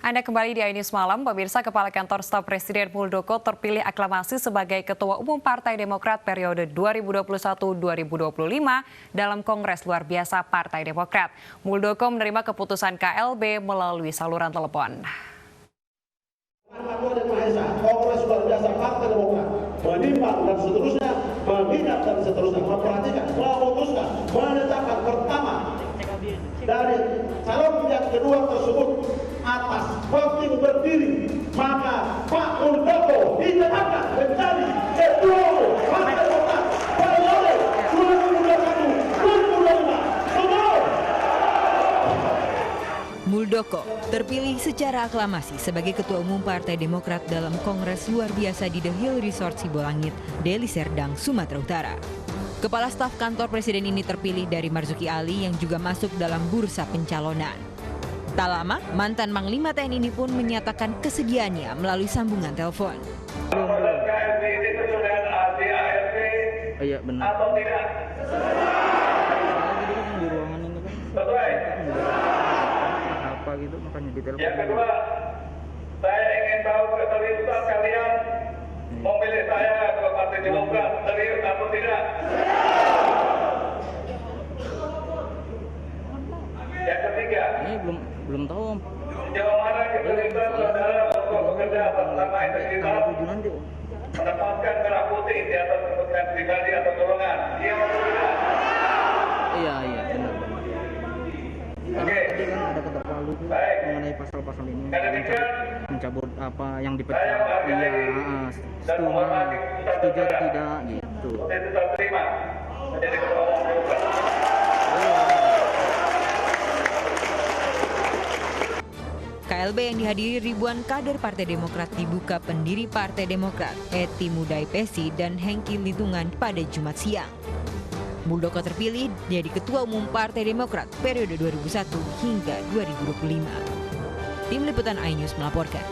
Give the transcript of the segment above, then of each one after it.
Anda kembali di iNews Malam. Pemirsa, Kepala Kantor Staf Presiden Muldoko terpilih aklamasi sebagai Ketua Umum Partai Demokrat periode 2021-2025 dalam Kongres Luar Biasa Partai Demokrat. Muldoko menerima keputusan KLB melalui saluran telepon. Kongres Luar Biasa Partai Demokrat menimbang dan seterusnya, mengingat dan seterusnya, memperhatikan, memutuskan, menetapkan pertama dari calon yang kedua tersebut atas voting berdiri, maka Pak Muldoko ditetapkan menjadi Ketua Umum Partai Demokrat periode 2021-2025. Muldoko terpilih secara aklamasi sebagai Ketua Umum Partai Demokrat dalam Kongres Luar Biasa di The Hill Resort Sibolangit, Deli Serdang, Sumatera Utara. Kepala Staf Kantor Presiden ini terpilih dari Marzuki Ali yang juga masuk dalam bursa pencalonan. Tak lama, mantan Panglima TNI ini pun menyatakan kesediaannya melalui sambungan telepon. KLB ini sesuai dengan ADART iya, benar. atau tidak? Di ruangan ini kan. Sesuai. Apa gitu makanya di telepon. Yang kedua, saya ingin tahu keseriusan kalian memilih saya ke Partai Demokrat, serius atau tidak? Yang ketiga, Ini belum tahu Om. sejauh mana keseriusan saudara untuk bekerja atas nama integritas, Tanggal 7 nanti Om. menempatkan merah putih di atas kepentingan pribadi atau golongan? Iya atau tidak? Iya benar. Oke. Tadi kan ada ketok palu tuh Baik. mengenai pasal-pasal ini. Dan demikian, Mencabut apa yang dipecat. saya menghargai Iya, dan menghormati keputusan setuju atau saudara. tidak gitu. Untuk itu saya terima menjadi Ketua Umum Demokrat. KLB yang dihadiri ribuan kader Partai Demokrat dibuka pendiri Partai Demokrat, Eti Mudai Pesi dan Hengki Litungan pada Jumat siang. Muldoko terpilih jadi Ketua Umum Partai Demokrat periode 2001 hingga 2025. Tim Liputan iNews melaporkan.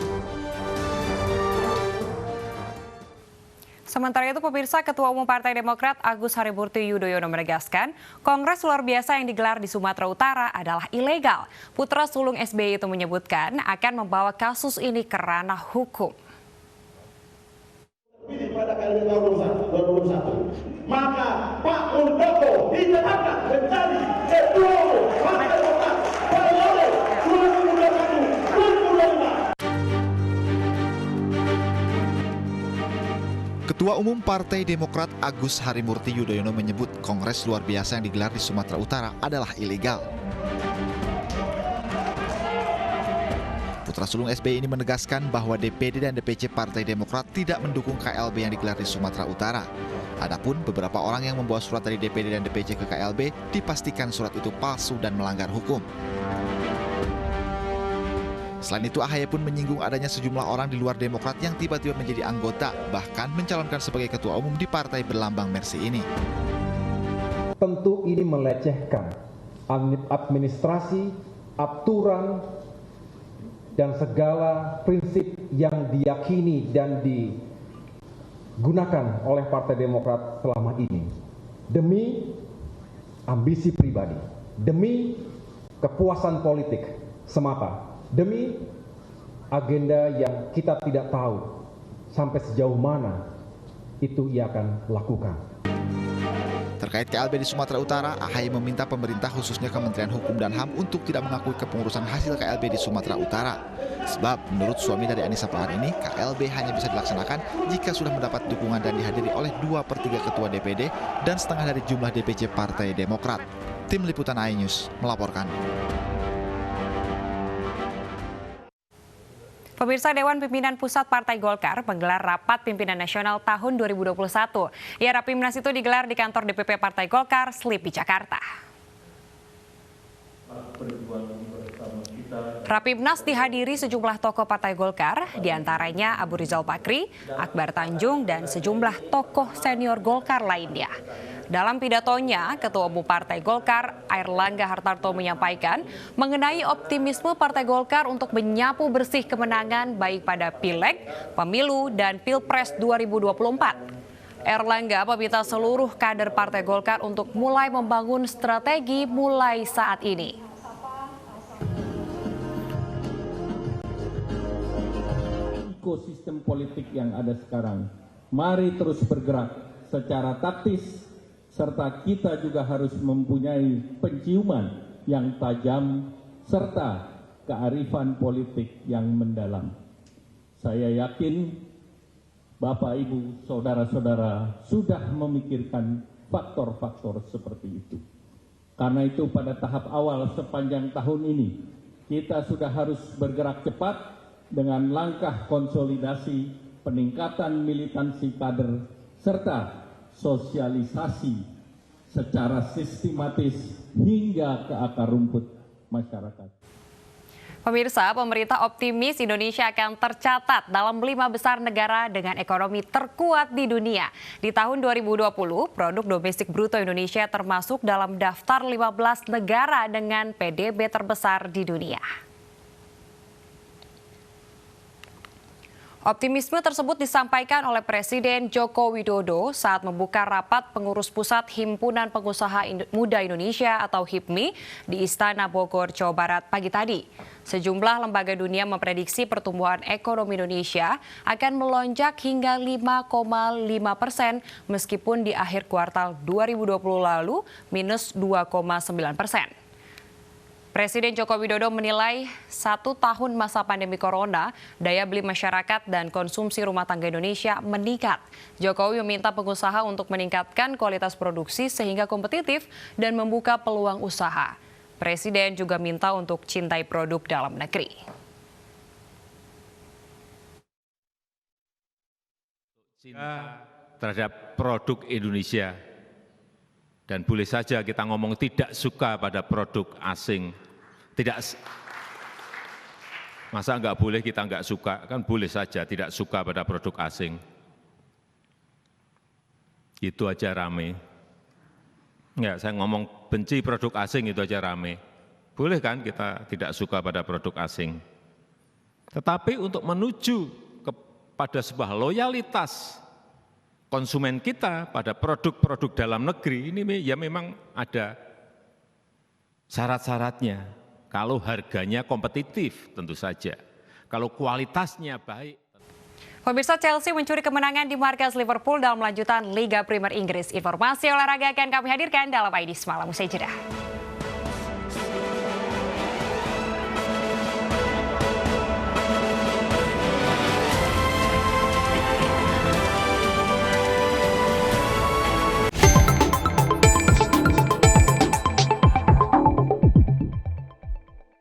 Sementara itu, pemirsa, Ketua Umum Partai Demokrat Agus Harimurti Yudhoyono menegaskan Kongres Luar Biasa yang digelar di Sumatera Utara adalah ilegal. Putra sulung SBY itu menyebutkan akan membawa kasus ini ke ranah hukum. Pada KLB tahun 2021, maka Pak Muldoko ditetapkan menjadi Ketua Umum Partai Demokrat periode 2021-2025. Ketua Umum Partai Demokrat Agus Harimurti Yudhoyono menyebut Kongres Luar Biasa yang digelar di Sumatera Utara adalah ilegal. Putra sulung SBY ini menegaskan bahwa DPD dan DPC Partai Demokrat tidak mendukung KLB yang digelar di Sumatera Utara. Adapun beberapa orang yang membawa surat dari DPD dan DPC ke KLB dipastikan surat itu palsu dan melanggar hukum. Selain itu, AHY pun menyinggung adanya sejumlah orang di luar Demokrat yang tiba-tiba menjadi anggota, bahkan mencalonkan sebagai ketua umum di partai berlambang Mercy ini. Tentu ini melecehkan administrasi, aturan, dan segala prinsip yang diyakini dan digunakan oleh Partai Demokrat selama ini. Demi ambisi pribadi, demi kepuasan politik semata, demi agenda yang kita tidak tahu sampai sejauh mana itu ia akan lakukan. Terkait KLB di Sumatera Utara, AHY meminta pemerintah khususnya Kementerian Hukum dan HAM untuk tidak mengakui kepengurusan hasil KLB di Sumatera Utara. Sebab menurut suami dari Anissa Pohan ini, KLB hanya bisa dilaksanakan jika sudah mendapat dukungan dan dihadiri oleh 2/3 ketua DPD dan setengah dari jumlah DPC Partai Demokrat. Tim Liputan iNews melaporkan. Pemirsa, Dewan Pimpinan Pusat Partai Golkar menggelar rapat pimpinan nasional tahun 2021. Ya, Rapimnas itu digelar di kantor DPP Partai Golkar, Slipi, Jakarta. Rapimnas dihadiri sejumlah tokoh Partai Golkar, diantaranya Abu Rizal Bakri, Akbar Tanjung, dan sejumlah tokoh senior Golkar lainnya. Dalam pidatonya, Ketua Umum Partai Golkar, Airlangga Hartarto menyampaikan mengenai optimisme Partai Golkar untuk menyapu bersih kemenangan baik pada Pileg, Pemilu, dan Pilpres 2024. Airlangga meminta seluruh kader Partai Golkar untuk mulai membangun strategi mulai saat ini. ekosistem politik yang ada sekarang. Mari terus bergerak secara taktis, serta kita juga harus mempunyai penciuman yang tajam, serta kearifan politik yang mendalam. Saya yakin Bapak, Ibu, Saudara-saudara sudah memikirkan faktor-faktor seperti itu. Karena itu pada tahap awal sepanjang tahun ini, kita sudah harus bergerak cepat dengan langkah konsolidasi, peningkatan militansi kader, serta sosialisasi secara sistematis hingga ke akar rumput masyarakat. Pemirsa, pemerintah optimis Indonesia akan tercatat dalam 5 besar negara dengan ekonomi terkuat di dunia. Di tahun 2020, produk domestik bruto Indonesia termasuk dalam daftar 15 negara dengan PDB terbesar di dunia. Optimisme tersebut disampaikan oleh Presiden Joko Widodo saat membuka rapat pengurus pusat Himpunan Pengusaha Muda Indonesia atau HIPMI di Istana Bogor, Jawa Barat pagi tadi. Sejumlah lembaga dunia memprediksi pertumbuhan ekonomi Indonesia akan melonjak hingga 5,5% meskipun di akhir kuartal 2020 lalu minus 2,9%. Presiden Joko Widodo menilai 1 tahun masa pandemi corona, daya beli masyarakat dan konsumsi rumah tangga Indonesia meningkat. Jokowi meminta pengusaha untuk meningkatkan kualitas produksi sehingga kompetitif dan membuka peluang usaha. Presiden juga minta untuk cintai produk dalam negeri. Cinta terhadap produk Indonesia. Dan boleh saja kita ngomong tidak suka pada produk asing. Masa nggak boleh kita nggak suka? Kan boleh saja tidak suka pada produk asing. Itu aja rame. Ya, saya ngomong benci produk asing itu aja rame. Boleh kan kita tidak suka pada produk asing. Tetapi untuk menuju kepada sebuah loyalitas konsumen kita pada produk-produk dalam negeri ini ya memang ada syarat-syaratnya. Kalau harganya kompetitif tentu saja. Kalau kualitasnya baik. Pemirsa, Chelsea mencuri kemenangan di markas Liverpool dalam lanjutan Liga Premier Inggris. Informasi olahraga akan kami hadirkan dalam ID Semalam usai jeda.